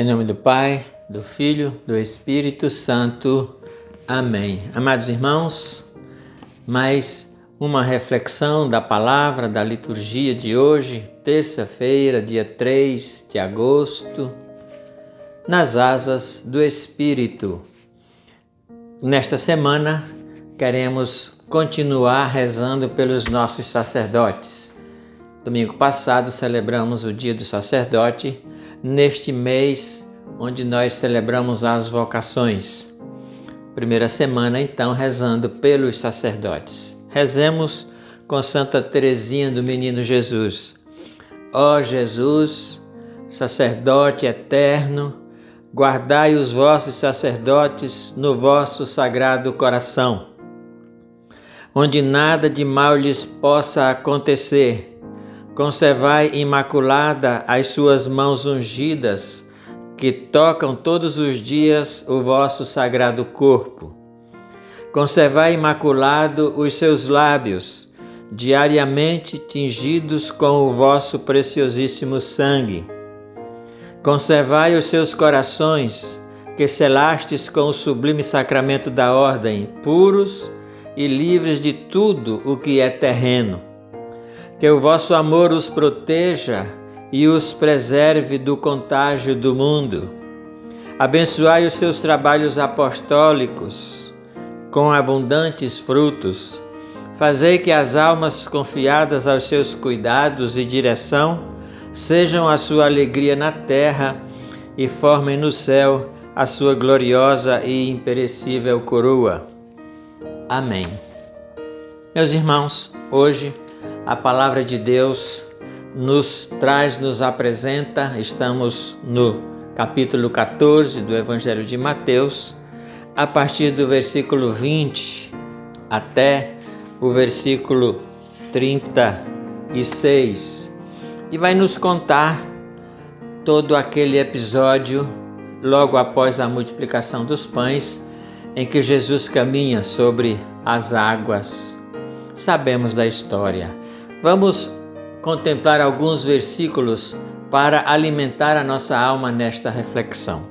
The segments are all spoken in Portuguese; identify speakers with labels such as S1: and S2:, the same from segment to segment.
S1: Em nome do Pai, do Filho, do Espírito Santo. Amém. Amados irmãos, mais uma reflexão da palavra da liturgia de hoje, terça-feira, dia 3 de agosto, nas asas do Espírito. Nesta semana, queremos continuar rezando pelos nossos sacerdotes. Domingo passado, celebramos o Dia do Sacerdote, neste mês onde nós celebramos as vocações. Primeira semana, então, rezando pelos sacerdotes. Rezemos com Santa Teresinha do Menino Jesus. Ó Jesus, sacerdote eterno, guardai os vossos sacerdotes no vosso sagrado coração, onde nada de mal lhes possa acontecer. Conservai imaculada as suas mãos ungidas, que tocam todos os dias o vosso sagrado corpo. Conservai imaculado os seus lábios, diariamente tingidos com o vosso preciosíssimo sangue. Conservai os seus corações, que selastes com o sublime sacramento da ordem, puros e livres de tudo o que é terreno. Que o vosso amor os proteja e os preserve do contágio do mundo. Abençoai os seus trabalhos apostólicos com abundantes frutos. Fazei que as almas confiadas aos seus cuidados e direção sejam a sua alegria na terra e formem no céu a sua gloriosa e imperecível coroa. Amém. Meus irmãos, hoje a palavra de Deus nos apresenta, estamos no capítulo 14 do Evangelho de Mateus, a partir do versículo 20 até o versículo 36, e vai nos contar todo aquele episódio logo após a multiplicação dos pães, em que Jesus caminha sobre as águas. Sabemos da história. Vamos contemplar alguns versículos para alimentar a nossa alma nesta reflexão.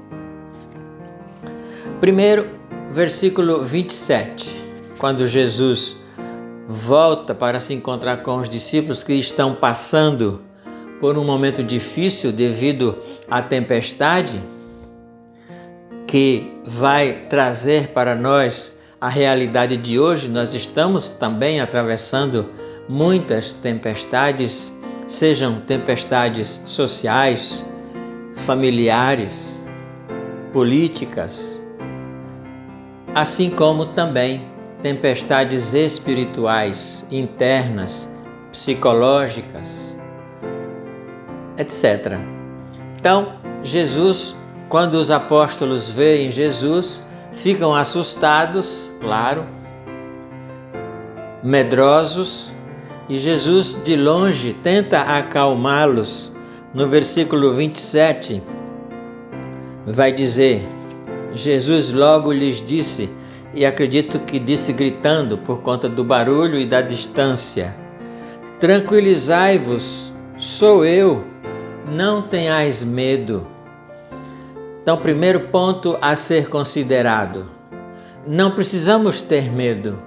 S1: Primeiro, versículo 27, quando Jesus volta para se encontrar com os discípulos que estão passando por um momento difícil devido à tempestade, que vai trazer para nós a realidade de hoje. Nós estamos também atravessando muitas tempestades, sejam tempestades sociais, familiares, políticas, assim como também tempestades espirituais, internas, psicológicas, etc. Então, Jesus, quando os apóstolos veem Jesus, ficam assustados, claro, medrosos, e Jesus de longe tenta acalmá-los. No versículo 27 vai dizer: Jesus logo lhes disse, e acredito que disse gritando por conta do barulho e da distância: tranquilizai-vos, sou eu, não tenhais medo. Então, primeiro ponto a ser considerado: não precisamos ter medo,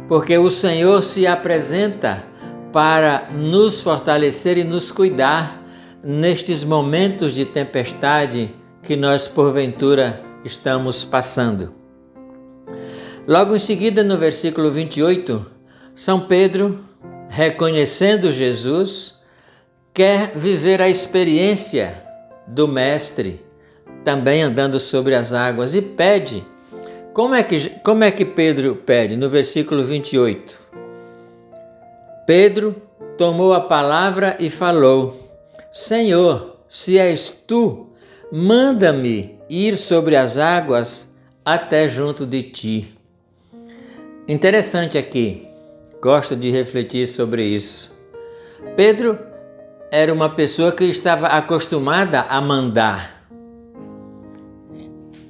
S1: porque o Senhor se apresenta para nos fortalecer e nos cuidar nestes momentos de tempestade que nós, porventura, estamos passando. Logo em seguida, no versículo 28, São Pedro, reconhecendo Jesus, quer viver a experiência do Mestre, também andando sobre as águas, e pede. Como é que Pedro pede? No versículo 28. Pedro tomou a palavra e falou: Senhor, se és tu, manda-me ir sobre as águas até junto de ti. Interessante aqui, gosto de refletir sobre isso. Pedro era uma pessoa que estava acostumada a mandar.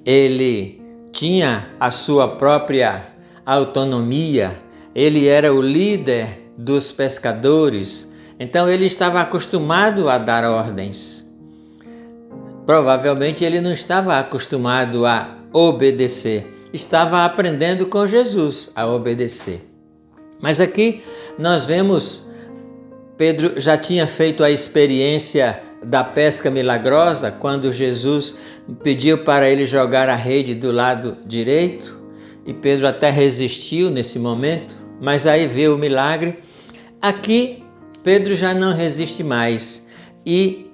S1: Ele tinha a sua própria autonomia, ele era o líder dos pescadores, então ele estava acostumado a dar ordens. Provavelmente ele não estava acostumado a obedecer, estava aprendendo com Jesus a obedecer. Mas aqui nós vemos, Pedro já tinha feito a experiência da pesca milagrosa, quando Jesus pediu para ele jogar a rede do lado direito, e Pedro até resistiu nesse momento, mas aí veio o milagre. Aqui Pedro já não resiste mais, e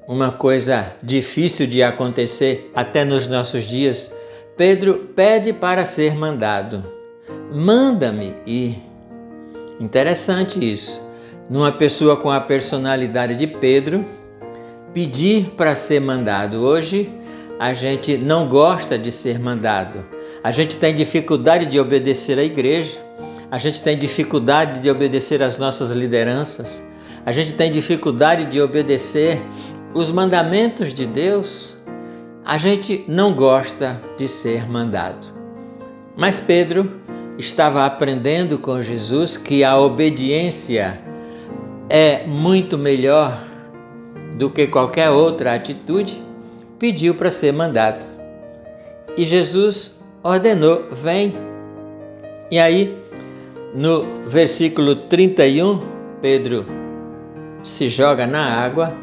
S1: uma coisa difícil de acontecer até nos nossos dias, Pedro pede para ser mandado. Manda-me ir. Interessante isso. Numa pessoa com a personalidade de Pedro, pedir para ser mandado. Hoje a gente não gosta de ser mandado. A gente tem dificuldade de obedecer à igreja. A gente tem dificuldade de obedecer às nossas lideranças. A gente tem dificuldade de obedecer os mandamentos de Deus. A gente não gosta de ser mandado. Mas Pedro estava aprendendo com Jesus que a obediência é muito melhor do que qualquer outra atitude, pediu para ser mandado. E Jesus ordenou: vem. E aí, no versículo 31, Pedro se joga na água,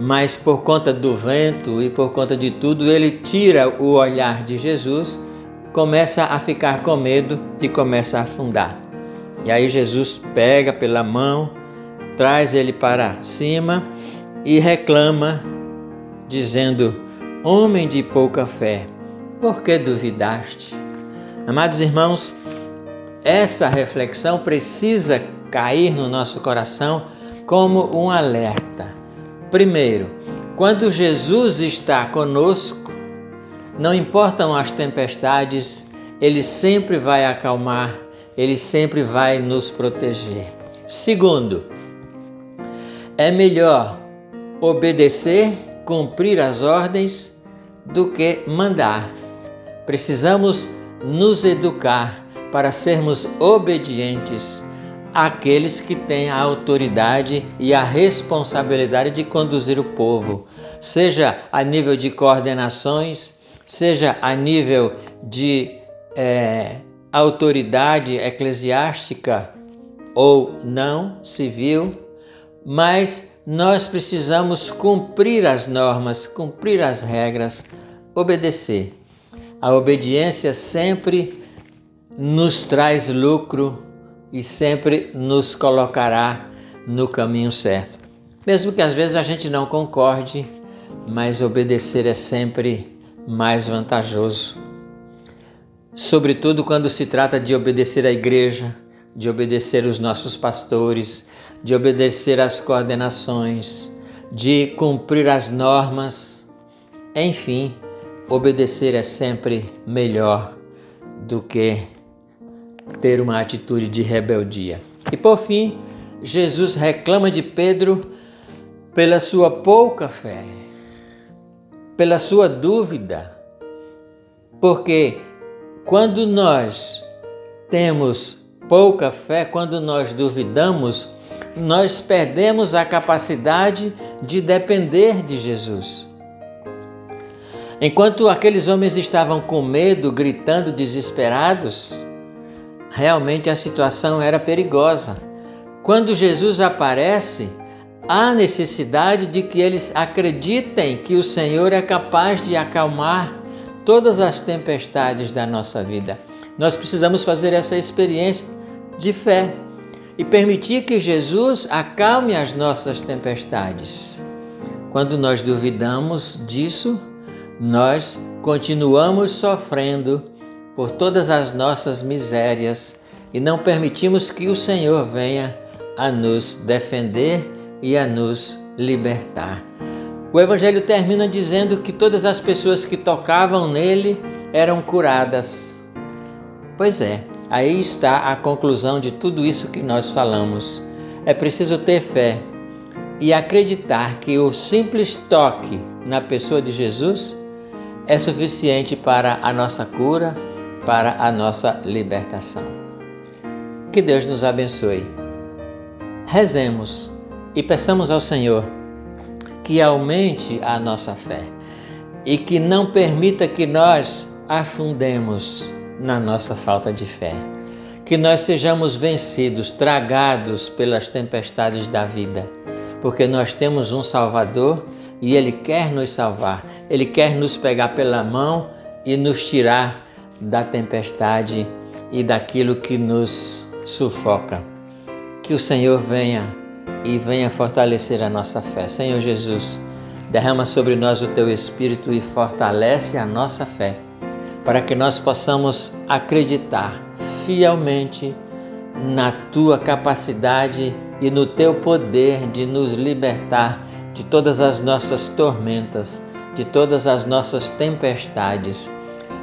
S1: mas por conta do vento e por conta de tudo, ele tira o olhar de Jesus, começa a ficar com medo e começa a afundar. E aí Jesus pega pela mão, traz ele para cima e reclama, dizendo: homem de pouca fé, por que duvidaste? Amados irmãos, essa reflexão precisa cair no nosso coração como um alerta. Primeiro, quando Jesus está conosco, não importam as tempestades, Ele sempre vai acalmar, Ele sempre vai nos proteger. Segundo, é melhor obedecer, cumprir as ordens, do que mandar. Precisamos nos educar para sermos obedientes àqueles que têm a autoridade e a responsabilidade de conduzir o povo, seja a nível de coordenações, seja a nível de autoridade eclesiástica ou não, civil, mas nós precisamos cumprir as normas, cumprir as regras, obedecer. A obediência sempre nos traz lucro e sempre nos colocará no caminho certo. Mesmo que às vezes a gente não concorde, mas obedecer é sempre mais vantajoso. Sobretudo quando se trata de obedecer à igreja, de obedecer os nossos pastores, de obedecer às coordenações, de cumprir as normas. Enfim, obedecer é sempre melhor do que ter uma atitude de rebeldia. E por fim, Jesus reclama de Pedro pela sua pouca fé, pela sua dúvida, porque quando nós temos pouca fé, quando nós duvidamos, nós perdemos a capacidade de depender de Jesus. Enquanto aqueles homens estavam com medo, gritando, desesperados, realmente a situação era perigosa. Quando Jesus aparece, há necessidade de que eles acreditem que o Senhor é capaz de acalmar todas as tempestades da nossa vida. Nós precisamos fazer essa experiência de fé e permitir que Jesus acalme as nossas tempestades. Quando nós duvidamos disso, nós continuamos sofrendo por todas as nossas misérias e não permitimos que o Senhor venha a nos defender e a nos libertar. O Evangelho termina dizendo que todas as pessoas que tocavam nele eram curadas. Pois é, aí está a conclusão de tudo isso que nós falamos. É preciso ter fé e acreditar que o simples toque na pessoa de Jesus é suficiente para a nossa cura, para a nossa libertação. Que Deus nos abençoe. Rezemos e peçamos ao Senhor que aumente a nossa fé e que não permita que nós afundemos na nossa falta de fé. Que nós sejamos vencidos, tragados pelas tempestades da vida, porque nós temos um Salvador e Ele quer nos salvar. Ele quer nos pegar pela mão e nos tirar da tempestade e daquilo que nos sufoca. Que o Senhor venha fortalecer a nossa fé. Senhor Jesus, derrama sobre nós o Teu Espírito e fortalece a nossa fé, para que nós possamos acreditar fielmente na Tua capacidade e no Teu poder de nos libertar de todas as nossas tormentas, de todas as nossas tempestades,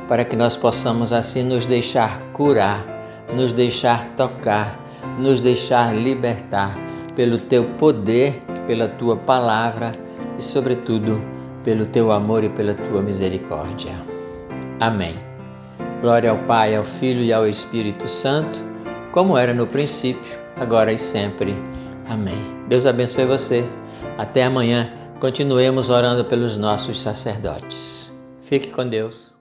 S1: para que nós possamos assim nos deixar curar, nos deixar tocar, nos deixar libertar pelo Teu poder, pela Tua palavra e, sobretudo, pelo Teu amor e pela Tua misericórdia. Amém. Glória ao Pai, ao Filho e ao Espírito Santo, como era no princípio, agora e sempre. Amém. Deus abençoe você. Até amanhã. Continuemos orando pelos nossos sacerdotes. Fique com Deus.